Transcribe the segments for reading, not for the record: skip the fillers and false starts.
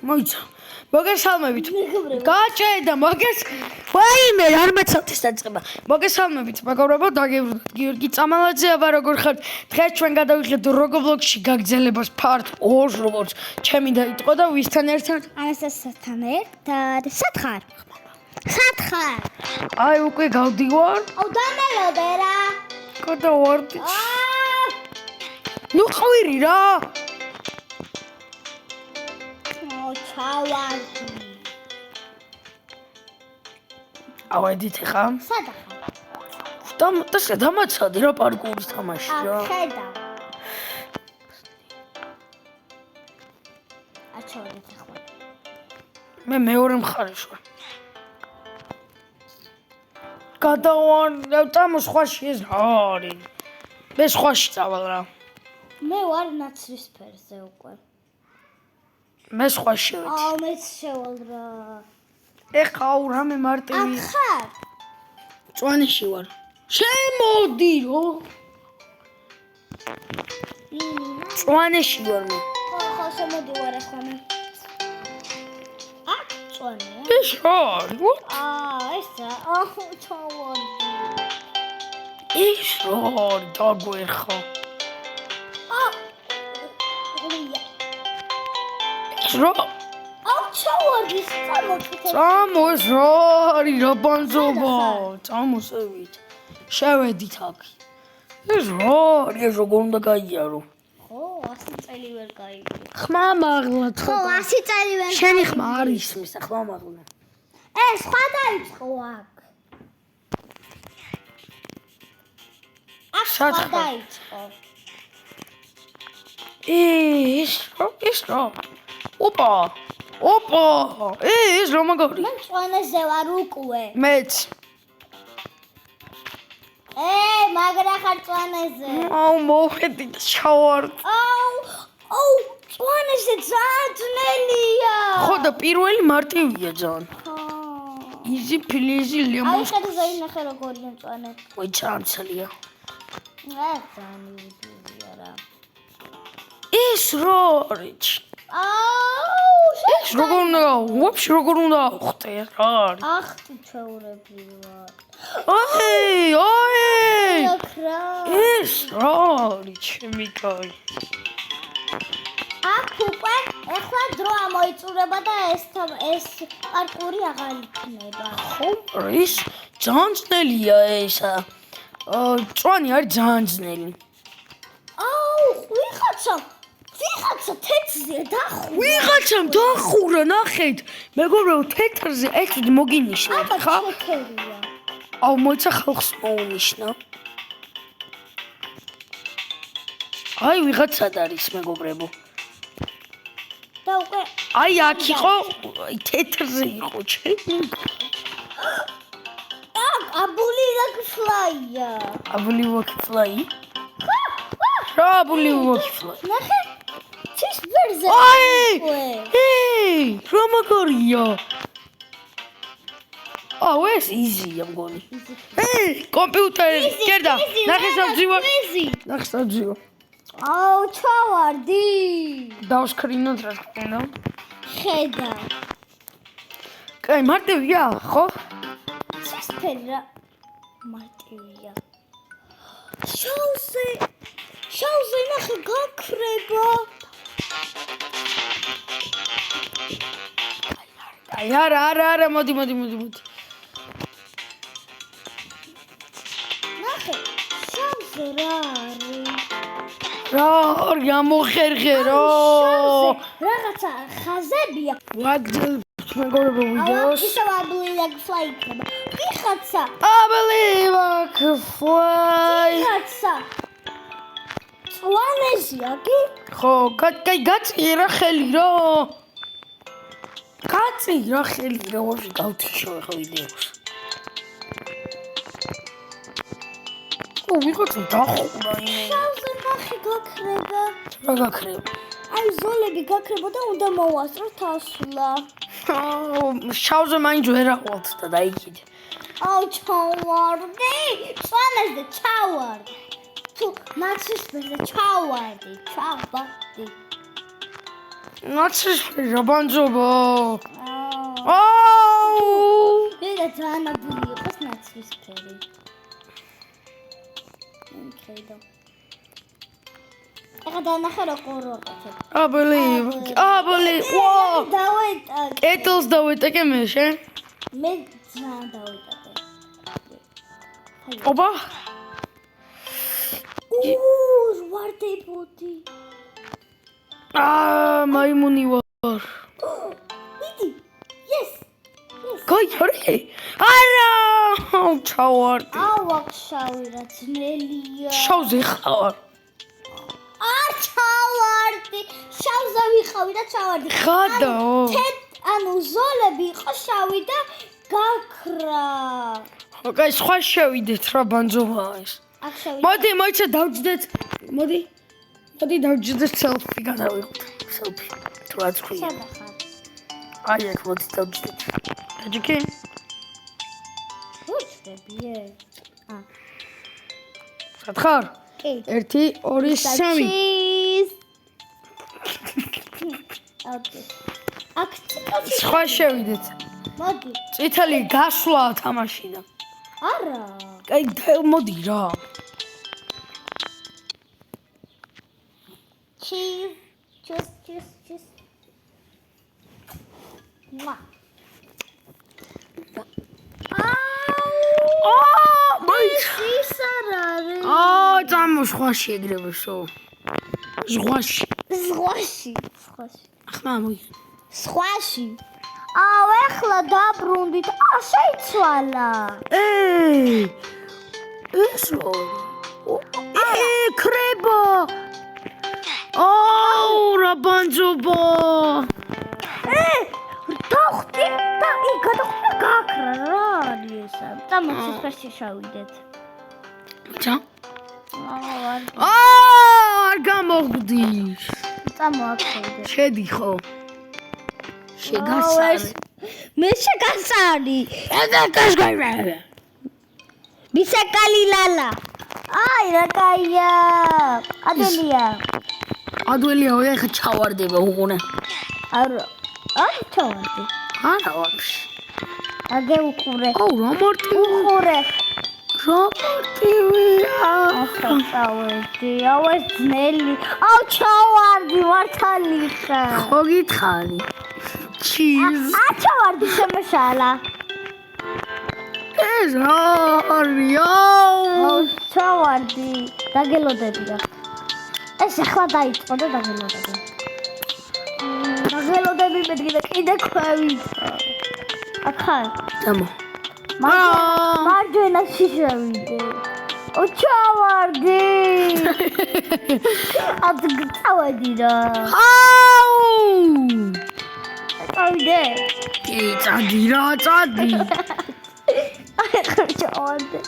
მოიცა. მოგესალმებით. გაჭედა, ვაიმე, არ მეცავთ დაწყება. მოგესალმებით, მეგობრებო, დაგებრუნდით. გიორგი წამალაძეა ვარ, როგორ ხართ? დღეს ჩვენ გადავიღეთ Roblox-ში გაგრძელებას part 2, როგორც ჩემი დაიწყო და ვისთან ერთად? ანასტასიასთან ერთად. სად ხარ? აი, უკვე გავდივარ. აუ, დამელოდე რა. გადავარდი. ნუ ყვირი რა. ჩავარდი. ავედით ხა? სად ხარ? დამაცადი რა პარკურის თამაში რა. ხედა. აჩვენეთ ახლა. მე მეორე მხარეს ვარ. გადავარდა და სხვაში ეს რა არის? მე სხვაში წავალ რა. მე ვარ ნაცრისფერზე უკვე. მე სხვაში ვარ. აუ, მეც შევალ რა. ეხა რამე მარტივი. აქ ხარ? წვანეში ვარ. შემოდი რო. წვანეში ვარ მე. ხო, შემოდი ვარ ახლა მე. აქ წვანეა? ეს რა არის? ესა. აუ, ჩავარდი. ეს რა არის? დაგვერხა. რა? აუ, ჩავარდი, წამოს რა არის რა ბანძობა? წამოსევით. შევედით აქ. ეს რა არის? ეს როგორ უნდა გაიარო? ხო, 100 წელი ვერ გაიგე. ხმა მაღლა ხო, 100 წელი ვერ. შენი ხმა არის მისა ხმა მაღლა. სხვა დაიწყო აქ. სხვა დაიწყო. ეს რა? ოპა! ეს რა მაგარი? მე წვანეზე ვარ უკვე. მეც. მაგრა ხარ წვანეზე. აუ, მოხედი და ჩავარდი. აუ, წვანეზე ძალიან ძნელია. ხო და პირველი მარტივია ძალიან. იზი ფლიზი ლემონს. აი, ხედავ ნახე როგორია წვანე. ой, ძალიან ცელია. ძალიან მიდია რა. ეს რა არის? ეს როგორ უნდა ვაფშე როგორ უნდა ხვდე რა არის? ახტი ჩვეურები ვარ. ეს რა არის ჩემი კაი? აქ უკვე ეხლა დრო ამოიწურება და ეს პარკური აღარ იქნება. ხო, ის ძალიან ძნელია ესა. წვანი არის ძალიან ძნელი. აუ, ვიღაცა თეთრზე დახურა. ვიღაცამ დახურა, ნახეთ. მეგობრებო, თეთრზე ეს მოგინიშნეთ, ხა? ჩეკერია. აუ, მოიცა ხალხს მოუნიშნა. აი, ვიღაცა არის, მეგობრებო. და უკვე აი, აქ იყო, თეთრზე იყო, ჩემი. აბული ლაკფლაია. აბული ლაკფლაი? რა აბული ლაკფლაი? ნახე. ცის ბერზე. რა მაგარია? აუ, ეს იზია მგონი. კომპიუტერი, კერდა, ნახე სამძივო. ნახე სამძივო. აუ, ჩავარდი. დავსკრინოთ რა თქმა უნდა. ხედა. კაი, მარტივია, ხო? ცისფერი რა მარტივია. შავზე ნახე გაქრება. აი, არა, მოდი. ნახე, შავზე რა არის? რა არის ამოხერხერო? რაღაცა ხაზებია. ვაგძელ მეგობრებო ვიდეოს. ისე აბული ლაკფლაი იქნება. ვიღაცა. აბული ლაკფლაი. ვიღაცა. წვანეზია კი? ხო, კაი გაწირა ხელი რა. გაწირა ხელი რა, ვაფშე გავთიშო ახლა ვიდეოს. ვიღაცა დახურა იმე. შავზე ნახე გაქრება. რა გაქრება? აი ზოლები გაქრება და უნდა მოვასწროთ ასვლა. შავზე მაინც ვერ აყვალთ და დაიქიდე. აუ, ჩავარდი. წვანეზე ჩავარდი. თუ ნაცრისფერზე ჩავარდი. ნაცრისფერი რაბანჯობა. აა. აუ! მე ძანაბული იყოს ნაცრისფერი. მხედო. ეხლა დანახე როგორ ვაკეთებ. აბელი. ვა! დავეტაკე. კეტლს დავეტაკე მე შენ. მე ძალიან დავეტაკე. ოპა. ვარდებოდი. მაიმუნი ვარ. მიდი. Yes. გაიარე. არა! ჩავარდი. ავახშავი რა ძნელია. შავზე ხარ. არ ჩავარდი. შავზე ვიყავი და ჩავარდი. ხადაო. ანუ ზოლები იყო შავი და გაქრა. ოკეი, სხვა შევიდეთ რა ბანჯობაა ეს. აქ შევიდე. მოდი, მოიცა დავჯდეთ. მოდი დავჯდეთ სელფი გადავიღოთ. სელფი. თუ რაც ქვია. სადა ხარ? აი აქ მოდი დავჯდეთ. დაჯიქი? უჩდებიე. სად ხარ? კი. 1 2 3. Cheese. ოკეი. აქ ცოტა სხვა შევიდეთ. მოდი. წითელი გასვლა თამაშიდან. არა. აი მოდი რა. Cheese. Cheese. მა. ისარარი. წამო სხვაში ეგრევაშო. ზღვაში. ახლა მოი. სხვაში. ეხლა დაბრუნდით. შეიცვალა. ესო. ქრება. რა ბანჯობა. დავხტი და გადახვდა გაქრა რა არის ესა. წამოწეს ფერში შევიდეთ. ჩა? არ არ გამოგდი. წამოაქცევდე. შედი ხო? შეგასარი. მე შეგასარი. ედა კაშგაირა. მისაკალი ლალა. აი რა კაია. ადველია, ეხა ჩავარდება უყურე. არა ჩავარდი. არა ვაფშე. აგე უყურე. რა მარტივი. უყურე. რა მარტივია. წავედი. ეს ძნელი. ჩავარდი მართალი ხარ. ხო გითხარი. Cheese. ჩავარდი შემოშალა. ეს რა არია? ჩავარდი. დაგელოდებია. ეს ახლა დაიწყო და დაგელოდები. დაგელოდები მეტყვი და კიდე ქვევით. ახლა. დამო. მარჯვენაში შევიდე. ჩავარდი. წავედი რა. წავიდე. კი, წადი. ახლა ჩავარდი.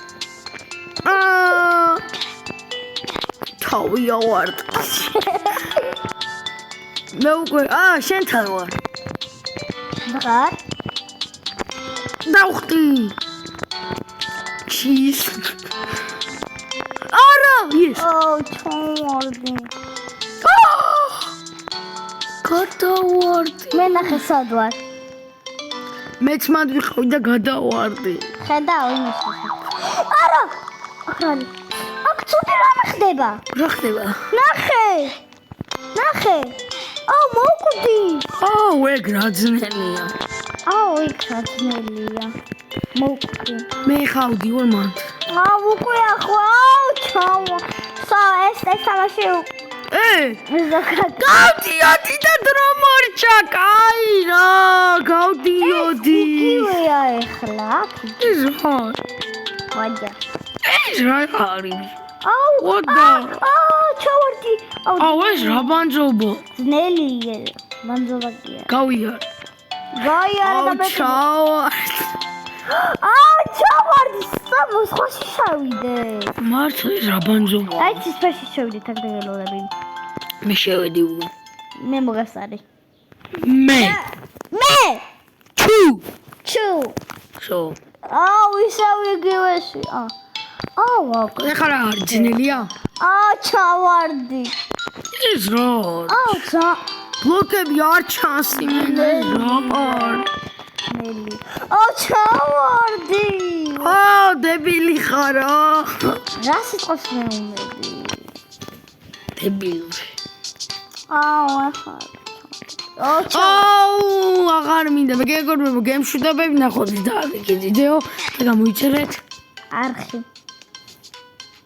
თავი ავარდა. მე უკვე შენთან ვარ. რა? დავხტი. ჩის. არა, ის. ჩავარდი. გადავარდი. მე ნახე სად ვარ. მეც მანდ ვიყავი და გადავარდი. ხედავ იმას. არა. აკრალი. აქ ცუდი რამე ხდება. რა ხდება? ნახე. მოვკვდი. ეგ რა ძნელია. ეგ რა ძნელია. მოვკვდი. მე ხავდი ვარ მანდ. უკვე ახლა ჩავა. ეს თამაში გავდიოდი და დრო მორჩა, კაი რა, გავდიოდი. იგივეა ეხლა. ეს რა? ვაჯა. ეს რა არის? ვოდა. ჩავარდი. ეს რა ბანჯობა? ძნელია. ბანჯობაკია. გავიარ. და მე ჩავარდი. ჩავარდი. სხვაში შევიდე. მართლა ეს რა ბანჯობა? აი ცისფერში შევიდე თქ დაგელოდები. მე შევედი უკვე. მე მოგასარი. მე. ჩუ. შო. ისევ იგივეში. ეხლა რა არის ძნელია? ჩავარდი. ეს რა? ბლოკები არ ჩანს იმენა რა. ნელი. ჩავარდი. დებილი ხარა. რა სიტყვას მეუბნები? დებილური. ახლა. აღარ მინდა მეგობრებო გემშვიდობები ნახოთ და გიდიდეო და გამოიწერეთ არხი.